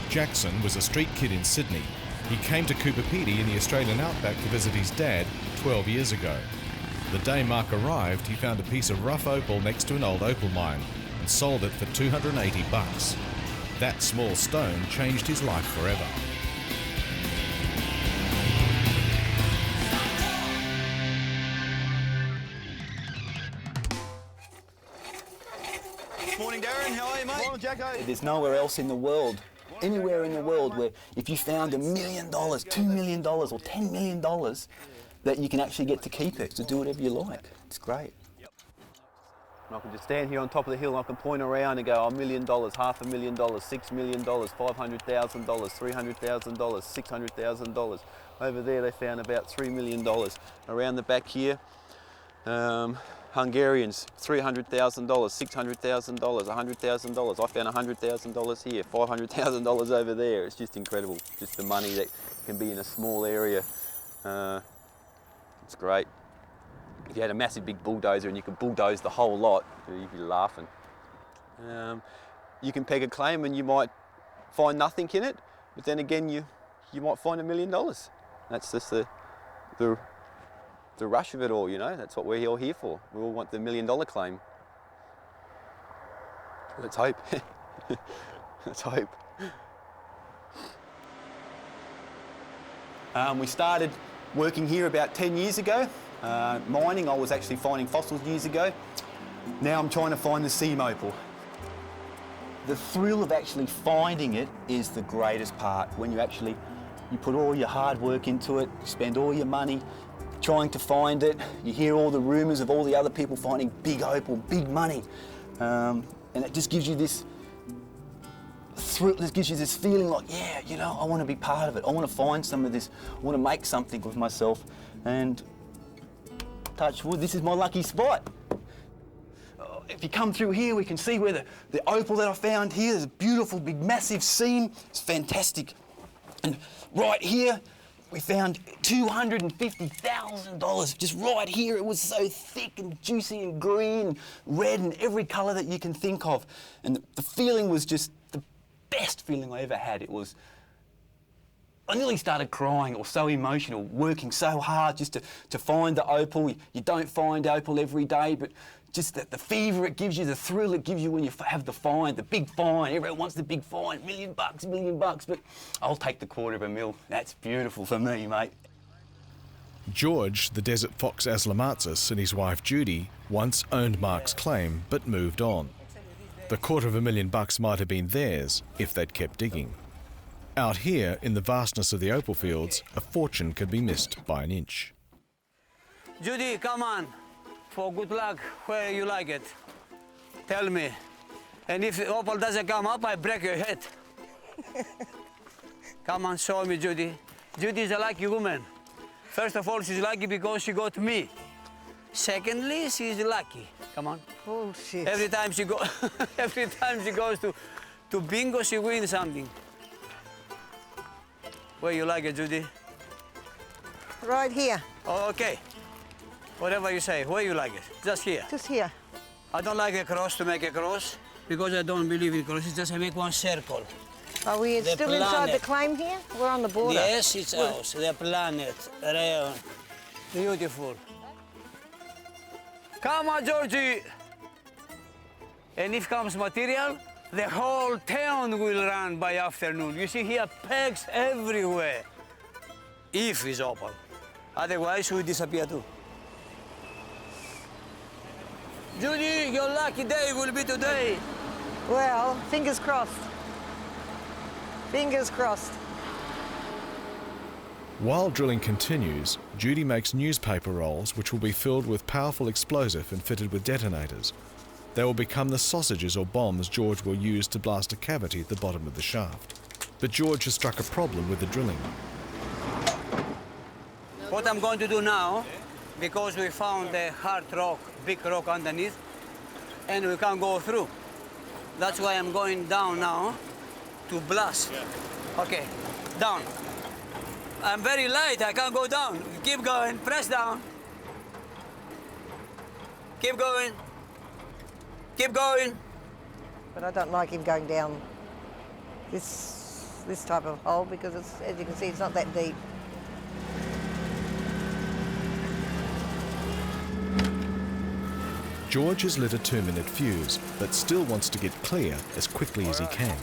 Jackson was a street kid in Sydney. He came to Cooper Pedy in the Australian outback to visit his dad 12 years ago. The day Mark arrived, he found a piece of rough opal next to an old opal mine and sold it for $280. That small stone changed his life forever. Morning, Darren. How are you, mate? Morning, Jacko. There's nowhere else in the world, anywhere in the world, where if you found $1 million, $2 million or $10 million, that you can actually get to keep it, to do whatever you like. It's great. And I can just stand here on top of the hill and I can point around and go, $1 million, $500,000, $6 million, $500,000, $300,000, $600,000. Over there they found about $3 million. Around the back here, Hungarians, $300,000, $600,000, $100,000. I found $100,000 here, $500,000 over there. It's just incredible, just the money that can be in a small area. It's great. If you had a massive big bulldozer and you could bulldoze the whole lot, you'd be laughing. You can peg a claim and you might find nothing in it, but then again you might find $1 million. That's just the rush of it all, you know. That's what we're all here for. We all want the $1 million claim. Let's hope. Let's hope. We started working here about 10 years ago. Mining, I was actually finding fossils years ago. Now I'm trying to find the seam opal. The thrill of actually finding it is the greatest part. When you put all your hard work into it, spend all your money trying to find it. You hear all the rumours of all the other people finding big opal, big money. And it just gives you this thrill, it gives you this feeling like, yeah, you know, I want to be part of it. I want to find some of this. I want to make something with myself. And touch wood, this is my lucky spot. If you come through here, we can see where the opal that I found here, there's a beautiful, big, massive seam. It's fantastic. And right here, we found $250,000, just right here. It was so thick and juicy and green, red, and every colour that you can think of. And the feeling was just the best feeling I ever had. It was, I nearly started crying. It was so emotional, working so hard just to find the opal. You don't find opal every day, but just the fever it gives you, the thrill it gives you when you have the find, the big find. Everyone wants the big find, $1 million, $1 million, but I'll take the $250,000. That's beautiful for me, mate. George, the desert fox Aslamatzis, and his wife Judy once owned Mark's claim, but moved on. The $250,000 might have been theirs if they'd kept digging. Out here, in the vastness of the opal fields, a fortune can be missed by an inch. Judy, come on. For good luck, where you like it. Tell me. And if the opal doesn't come up, I break your head. Come on, show me, Judy. Judy is a lucky woman. First of all, she's lucky because she got me. Secondly, she's lucky. Come on. Oh, shit. Every time she goes to bingo, she wins something. Where you like it, Judy? Right here. Oh, okay. Whatever you say, where you like it? Just here? Just here. I don't like a cross to make a cross because I don't believe in crosses, just I make one circle. Are we The still inside the planet. claim here? We're on the border. Yes, it's ours, the planet, rayon. Beautiful. Come on, Georgie. And if comes material, the whole town will run by afternoon. You see here pegs everywhere. If it's opal. Otherwise, we disappear too. Judy, your lucky day will be today. Well, fingers crossed. Fingers crossed. While drilling continues, Judy makes newspaper rolls which will be filled with powerful explosive and fitted with detonators. They will become the sausages or bombs George will use to blast a cavity at the bottom of the shaft. But George has struck a problem with the drilling. What I'm going to do now, because we found a hard rock, big rock underneath, and we can't go through. That's why I'm going down now to blast. Okay, down. I'm very light, I can't go down. Keep going, press down. Keep going. Keep going. But I don't like him going down this this type of hole because, it's, as you can see, it's not that deep. George has lit a 2-minute fuse, but still wants to get clear as quickly as he can.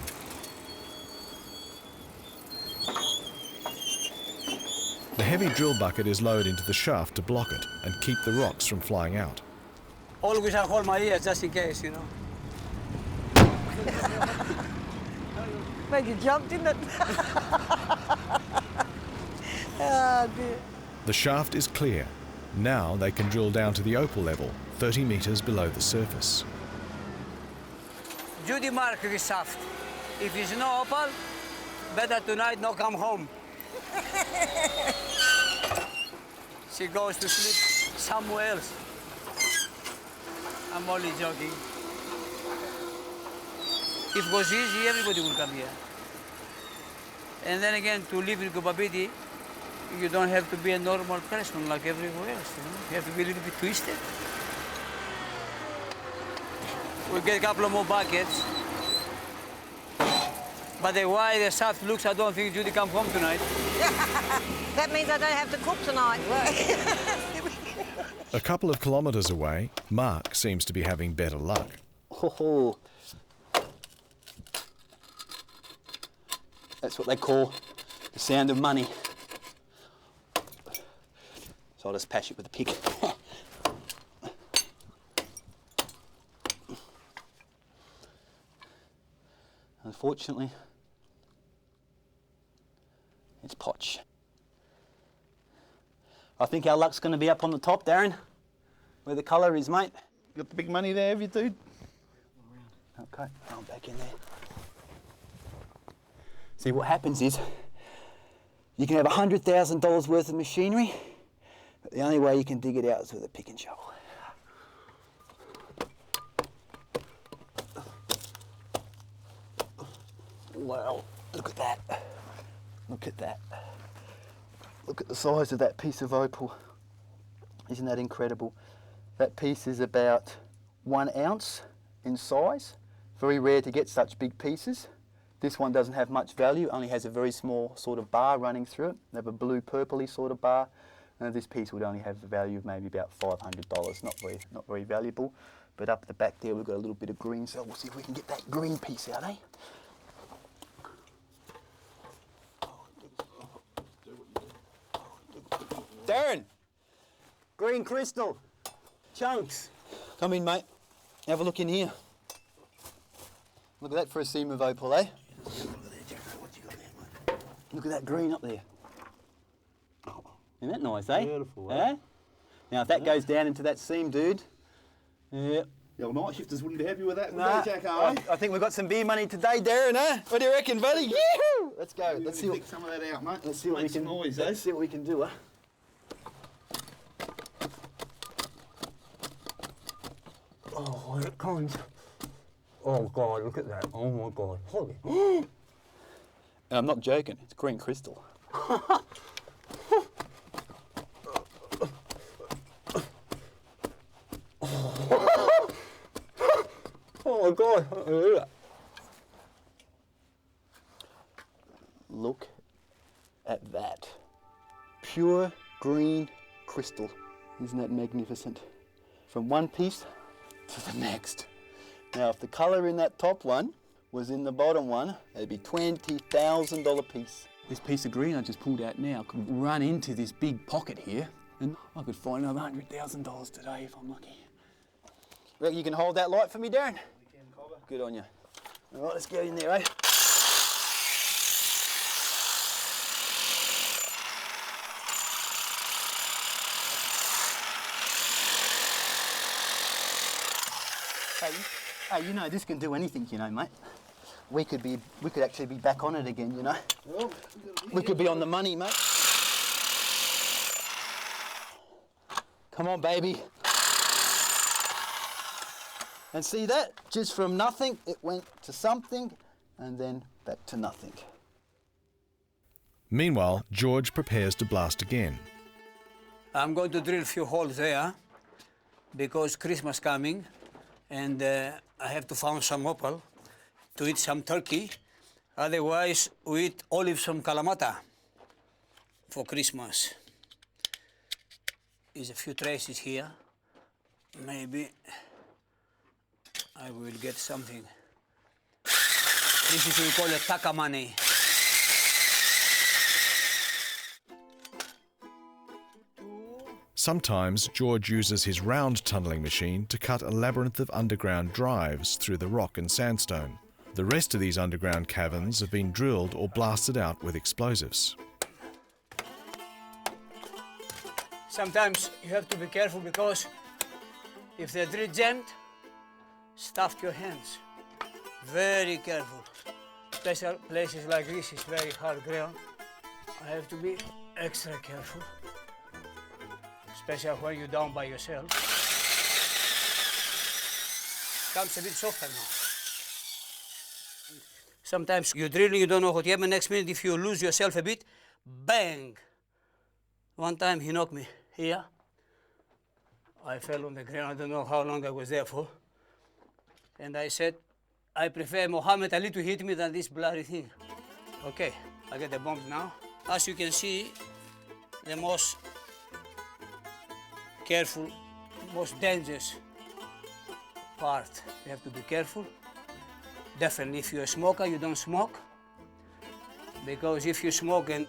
The heavy drill bucket is lowered into the shaft to block it and keep the rocks from flying out. Always I hold my ears just in case, you know. Made you jump, didn't it? Oh, dear. The shaft is clear. Now they can drill down to the Opal level, 30 metres below the surface. Judy mark this shaft. If it's no opal, better tonight not come home. She goes to sleep somewhere else. I'm only joking. If it was easy, everybody would come here. And then again, to live in Kubabidi, you don't have to be a normal person like everywhere else. You know? You have to be a little bit twisted. We'll get a couple of more buckets. But the way the shaft looks, I don't think Judy come home tonight. That means I don't have to cook tonight. A couple of kilometres away, Mark seems to be having better luck. Oh, that's what they call the sound of money. So I'll just patch it with a pick. Unfortunately, it's potch. I think our luck's going to be up on the top, Darren, where the colour is, mate. You got the big money there, have you, dude? Okay, I'm back in there. See, what happens is, you can have $100,000 worth of machinery, but the only way you can dig it out is with a pick and shovel. Wow, look at that. Look at that. Look at the size of that piece of opal. Isn't that incredible? That piece is about 1 ounce in size. Very rare to get such big pieces. This one doesn't have much value, only has a very small sort of bar running through it. They have a blue purpley sort of bar. And this piece would only have a value of maybe about $500. Not very valuable. But up at the back there we've got a little bit of green, so we'll see if we can get that green piece out, eh? Darren! Green crystal. Chunks. Come in, mate. Have a look in here. Look at that for a seam of opal, eh? Look at that green up there. Isn't that nice, eh? Beautiful, eh? Now, if that goes down into that seam, dude, yeah. Your night shifters wouldn't be happy with that, would Nah, they, Jacko? I think we've got some beer money today, Darren, eh? What do you reckon, buddy? Yee-hoo! Let's go. Let's see Pick some of that out, mate. Let's see what we can noise, Let's see what we can do, eh? Oh, here it comes. Oh, God, look at that. Oh, my God. Holy. And I'm not joking. It's green crystal. Oh, my God. Look at that. Pure green crystal. Isn't that magnificent? From one piece to the next. Now, if the colour in that top one was in the bottom one, it'd be $20,000 piece. This piece of green I just pulled out now could run into this big pocket here, and I could find another $100,000 today if I'm lucky. Reckon you can hold that light for me, Darren? We can cover. Good on you. All right, let's go in there, eh? Hey, you know, this can do anything, you know, mate. We could actually be back on it again, you know. Well, We could be on the money, mate. Come on, baby. And see that? Just from nothing, it went to something, and then back to nothing. Meanwhile, George prepares to blast again. I'm going to drill a few holes there because Christmas coming, and I have to find some opal to eat some turkey Otherwise, we eat olives from Kalamata for Christmas. There's a few traces here. Maybe I will get something. This is what we call a takamane. Sometimes George uses his round tunnelling machine to cut a labyrinth of underground drives through the rock and sandstone. The rest of these underground caverns have been drilled or blasted out with explosives. Sometimes you have to be careful because if the drill jammed, stuff your hands. Very careful. Special places like this is very hard ground. I have to be extra careful, especially when you're down by yourself. Comes a bit softer now. Sometimes you're drilling, you don't know what happened. Next minute, if you lose yourself a bit, bang! One time he knocked me here. I fell on the ground. I don't know how long I was there for. And I said, I prefer Muhammad Ali to hit me than this bloody thing. Okay, I get the bombs now. As you can see, the most careful, most dangerous part. You have to be careful. Definitely, if you're a smoker, you don't smoke. Because if you smoke and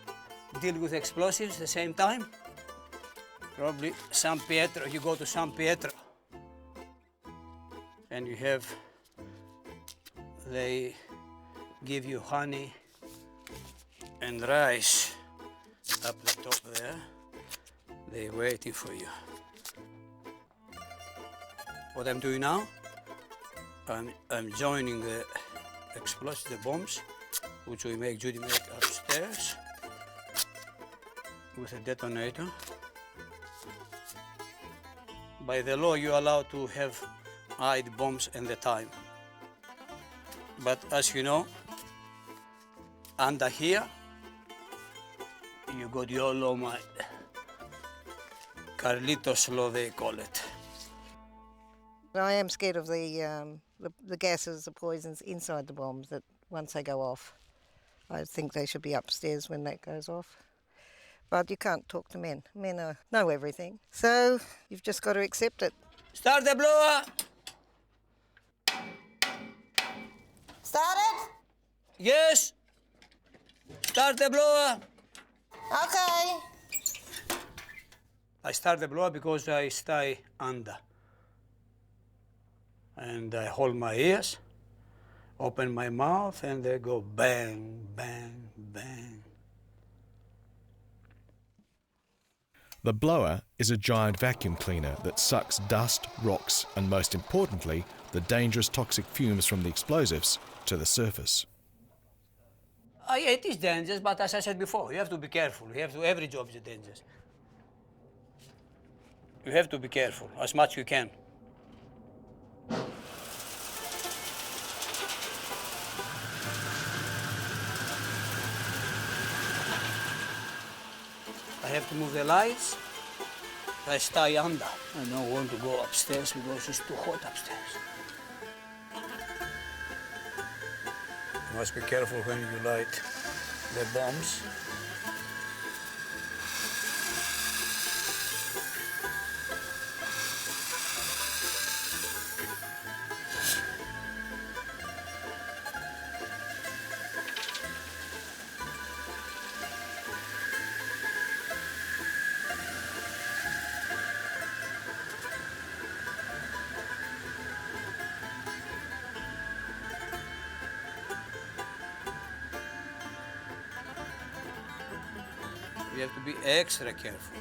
deal with explosives at the same time, probably San Pietro, you go to San Pietro and you have, they give you honey and rice up the top there. They're waiting for you. What I'm doing now, I'm joining the explosives, the bombs, which Judy make upstairs with a detonator. By the law, you're allowed to have hide bombs and the time. But as you know, under here, you got your law, my Carlitos law, they call it. I am scared of the gases, the poisons inside the bombs that once they go off. I think they should be upstairs when that goes off. But you can't talk to men. Men know everything. So you've just got to accept it. Start the blower. Started? Yes. Start the blower. Okay. I start the blower because I stay under. And I hold my ears, open my mouth, and they go bang, bang, bang. The blower is a giant vacuum cleaner that sucks dust, rocks, and most importantly, the dangerous toxic fumes from the explosives to the surface. It is dangerous, but as I said before, you have to be careful. Every job is dangerous. You have to be careful as much as you can. I have to move the lights. I stay under. I don't want to go upstairs because it's too hot upstairs. You must be careful when you light the bombs. You have to be extra careful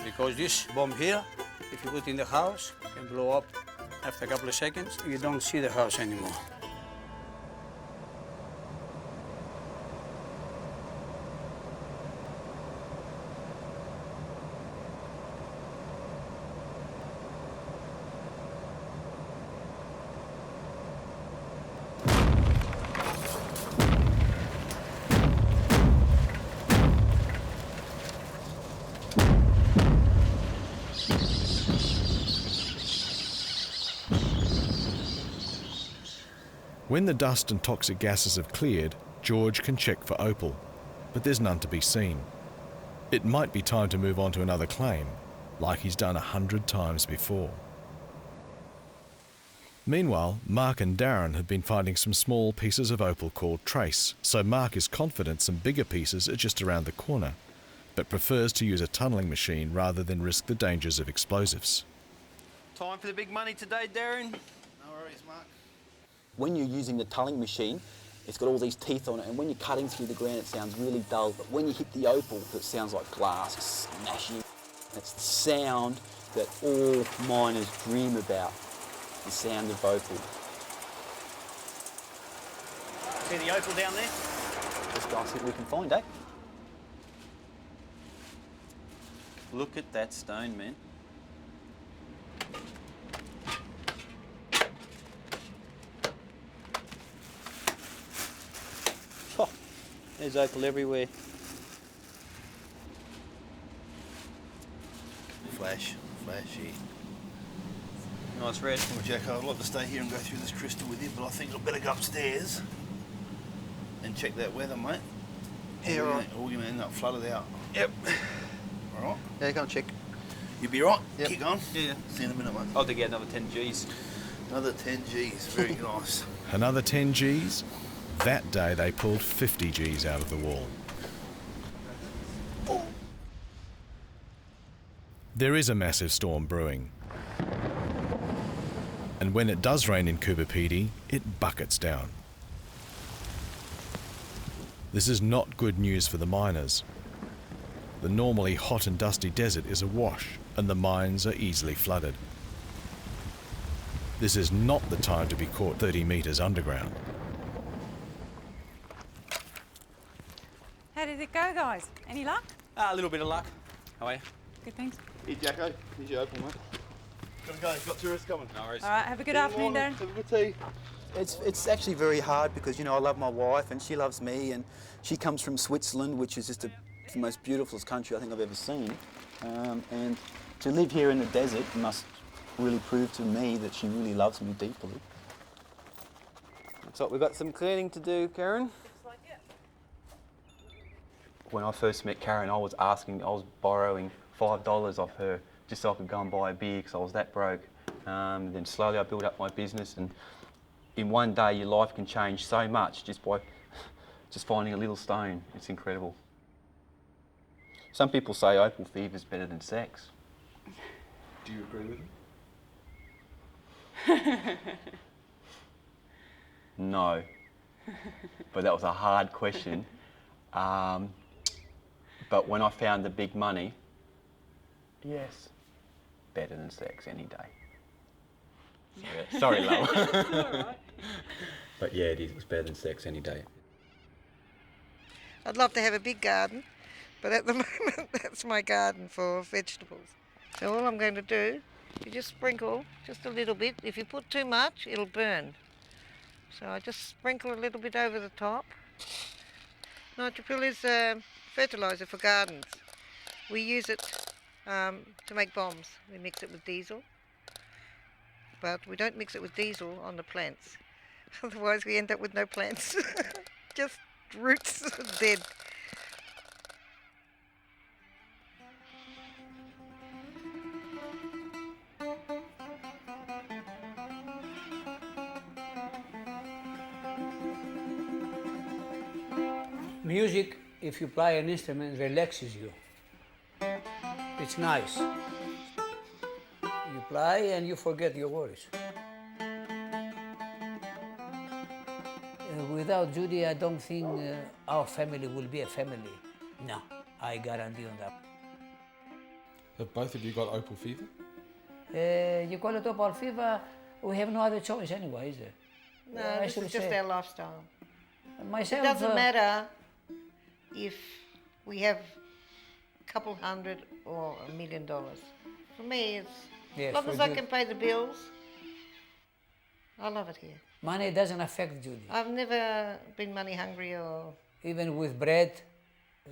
because this bomb here, if you put in the house, can blow up after a couple of seconds. You don't see the house anymore. When the dust and toxic gases have cleared, George can check for Opal, but there's none to be seen. It might be time to move on to another claim, like he's done 100 times before. Meanwhile, Mark and Darren have been finding some small pieces of opal called trace, so Mark is confident some bigger pieces are just around the corner, but prefers to use a tunnelling machine rather than risk the dangers of explosives. Time for the big money today, Darren. No worries, Mark. When you're using the tulling machine, it's got all these teeth on it, and when you're cutting through the ground, it sounds really dull, but when you hit the opal, it sounds like glass smashing. It's the sound that all miners dream about, the sound of opal. See the opal down there? Let's go and see what we can find, eh? Look at that stone, man. Oh, there's opal everywhere. Flashy. Nice red. Well, Jack, I'd like to stay here and go through this crystal with you, but I think I'd better go upstairs and check that weather, mate. Yeah, right. Or we're going to end up flooded out. Yep. All right? Yeah, go and check. You be right? Yep. Keep going? Yeah. See you in a minute, mate. I'll dig out another 10 Gs. Another 10 Gs. Very nice. Another 10 Gs? That day they pulled 50 Gs out of the wall. There is a massive storm brewing. And when it does rain in Coober Pedy, it buckets down. This is not good news for the miners. The normally hot and dusty desert is awash, and the mines are easily flooded. This is not the time to be caught 30 metres underground. How did it go, guys? Any luck? A little bit of luck. How are you? Good, thanks. Here, Jacko. Here's your opal, mate. Gotta go. Got tourists coming. No worries. All right, have a good afternoon, Darren. Have a good tea. It's actually very hard because, you know, I love my wife and she loves me, and she comes from Switzerland, which is just the most beautiful country I think I've ever seen. And to live here in the desert must really prove to me that she really loves me deeply. So we've got some cleaning to do, Karen. When I first met Karen, I was borrowing $5 off her just so I could go and buy a beer because I was that broke. Then slowly I built up my business, and in one day your life can change so much just by just finding a little stone. It's incredible. Some people say Opal Fever is better than sex. Do you agree with them? No, but that was a hard question. But when I found the big money, yes, better than sex any day. Sorry, love. But yeah, it is. It's better than sex any day. I'd love to have a big garden, but at the moment that's my garden for vegetables. So all I'm going to do, you just sprinkle just a little bit. If you put too much, it'll burn. So I just sprinkle a little bit over the top. Nitropill is fertiliser for gardens. We use it to make bombs. We mix it with diesel, but we don't mix it with diesel on the plants. Otherwise we end up with no plants, just roots dead. Music, if you play an instrument, relaxes you. It's nice. You play and you forget your worries. Without Judy, I don't think our family will be a family. No, I guarantee on that. Have both of you got Opal Fever? You call it Opal Fever, we have no other choice anyway, is there? No, this is just our lifestyle. Myself, It doesn't matter if we have a couple $100 or $1 million. For me, it's Yes, as long for as I you. can pay the bills, I love it here. Money doesn't affect Judy. I've never been money hungry or... Even with bread,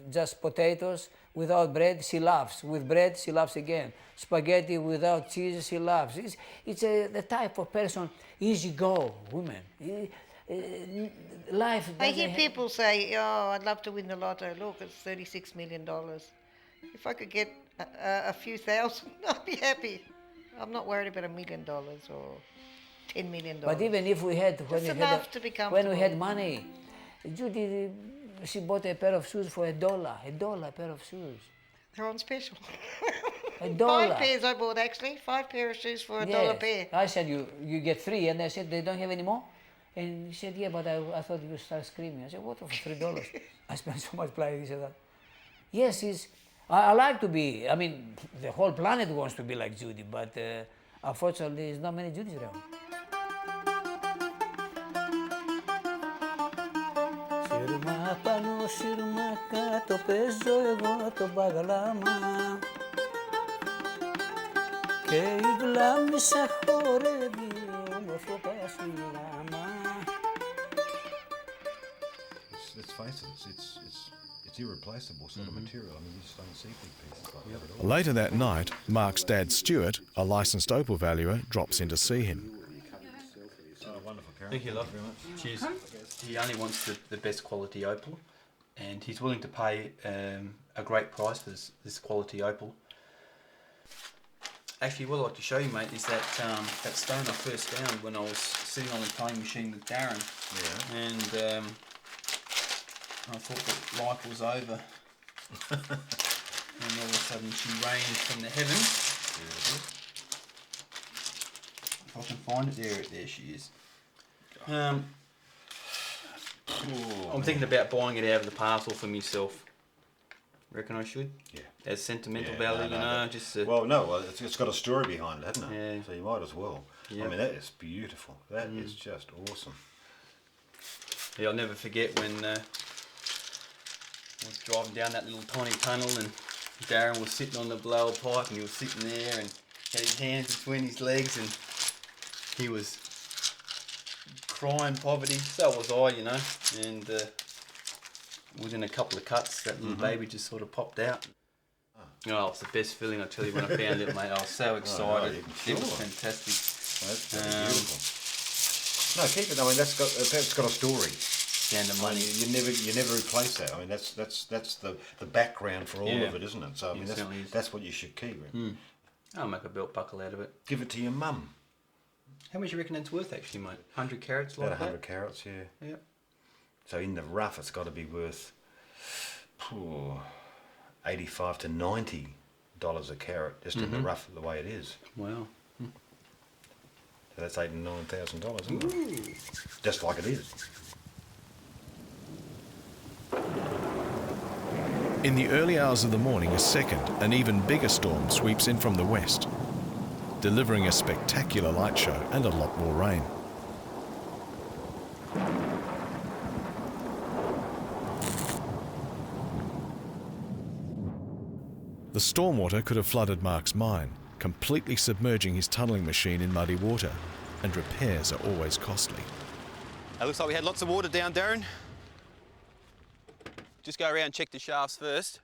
just potatoes, without bread, she laughs. With bread, she laughs again. Spaghetti without cheese, she laughs. It's the type of person, easy go, woman. life. I doesn't hear ha- people say, "Oh, I'd love to win the lotto. Look, it's $36 million. If I could get a few thousand, I'd be happy. I'm not worried about $1 million or $10 million. But even if we had, Just enough to be when we had comfortable. money, Judy, she bought a pair of shoes for $1. $1 pair of shoes. They're on special. $1. 5 pairs I bought actually. 5 pair of shoes for $1 a pair. I said you get 3, and I said they don't have any more. And he said, yeah, but I thought you would start screaming. I said, what for $3? I spent so much money. He said that. Yes, I like to be. I mean, the whole planet wants to be like Judy, but unfortunately, there's not many Judys around. Σύρμα πάνω, σύρμα κάτω, παίζω εγώ το μπαγλάμα. Και η βλάμη σε χορεύει, όμορφο πασουλάμα. Let's face it, it's irreplaceable sort of material. I mean, you just don't see big pieces like that at all. Later that night, Mark's dad Stuart, a licensed opal valuer, drops in to see him. Wonderful character. Thank you, love. Very much. Cheers. He only wants the best quality opal, and he's willing to pay a great price for this quality opal. Actually, what I'd like to show you, mate, is that that stone I first found when I was sitting on the towing machine with Darren. Yeah. And I thought that life was over. And all of a sudden she rained from the heavens. If I can find it, there she is. I'm thinking about buying it out of the parcel for myself. Reckon I should? Yeah. As sentimental value, no, just... it's got a story behind it, hasn't it? Yeah. So you might as well. Yep. I mean, that is beautiful. That is just awesome. Yeah, I'll never forget when I was driving down that little tiny tunnel and Darren was sitting on the blower pipe and he was sitting there and had his hands between his legs and he was crying poverty. So was I, you know, and within a couple of cuts that little baby just sort of popped out. Oh, it's the best feeling, I tell you, when I found it, mate. I was so excited. It was fantastic. Well, that's beautiful. No, keep it. I mean, that's got a story. Down to money. You never replace that. I mean, that's the background for all of it, isn't it? So I mean, that's what you should keep. I'll make a belt buckle out of it. Give it to your mum. How much do you reckon it's worth, actually, mate? 100 carats, like About that? 100 carats, yeah. Yep. So in the rough, it's got to be worth $85 to $90 a carat, just in the rough, the way it is. Wow. So that's $8,000 and $9,000, isn't it? Just like it is. In the early hours of the morning, a second, an even bigger storm sweeps in from the west, delivering a spectacular light show and a lot more rain. The stormwater could have flooded Mark's mine, completely submerging his tunnelling machine in muddy water, and repairs are always costly. It looks like we had lots of water down, Darren. Just go around and check the shafts first.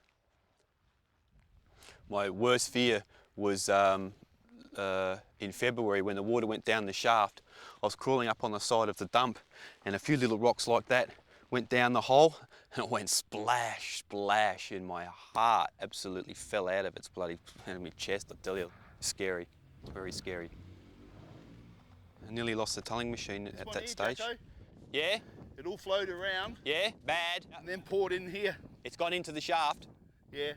My worst fear was in February when the water went down the shaft. I was crawling up on the side of the dump and a few little rocks like that went down the hole and it went splash, splash, and my heart absolutely fell out of its bloody my chest, I tell you. Scary, very scary. I nearly lost the tunneling machine at that stage. Jacko, Yeah? it all flowed around Yeah? Bad? and then poured in here. It's gone into the shaft. Yeah.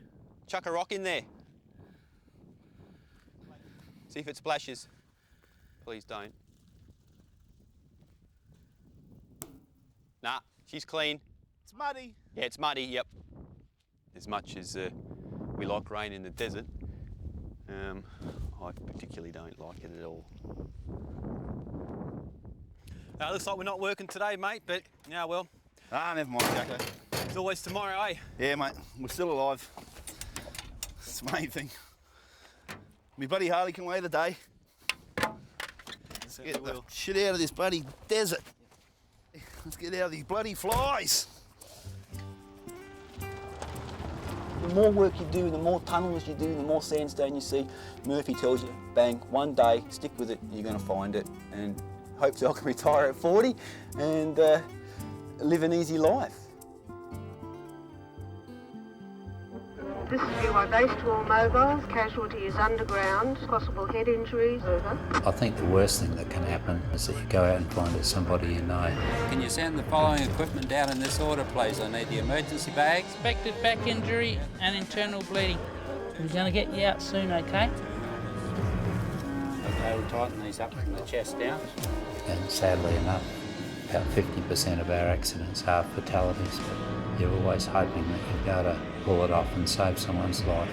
Chuck a rock in there. See if it splashes. Please don't. Nah, she's clean. It's muddy. Yeah, it's muddy, yep. As much as we like rain in the desert, I particularly don't like it at all. Looks like we're not working today, mate, but yeah, well. Ah, never mind, Jacko. It's always tomorrow, eh? Yeah, mate, we're still alive. It's the main thing. My buddy Harley can wait a day. Let's get the shit out of this bloody desert. Let's get out of these bloody flies. The more work you do, the more tunnels you do, the more sandstone you see. Murphy tells you, bang, one day, stick with it, you're going to find it. And hopefully I can retire at 40 and live an easy life. This is VY base to all mobiles. Casualty is underground. Possible head injuries. Over. I think the worst thing that can happen is that you go out and find it's somebody you know. Can you send the following equipment down in this order, please? I need the emergency bag. Suspected back injury and internal bleeding. We're going to get you out soon, okay? Okay, we'll tighten these up from the chest down. And sadly enough, about 50% of our accidents are fatalities, but you're always hoping that you'll be able to pull it off and save someone's life.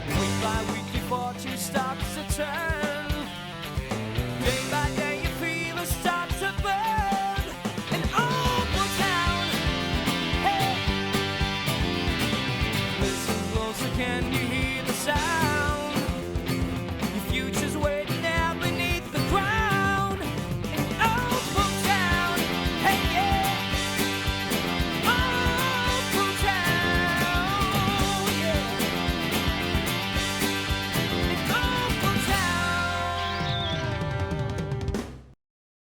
Week by week your fortune starts to turn. Day by day your fever starts to burn. And Opal Town, hey. Listen closer, can you hear?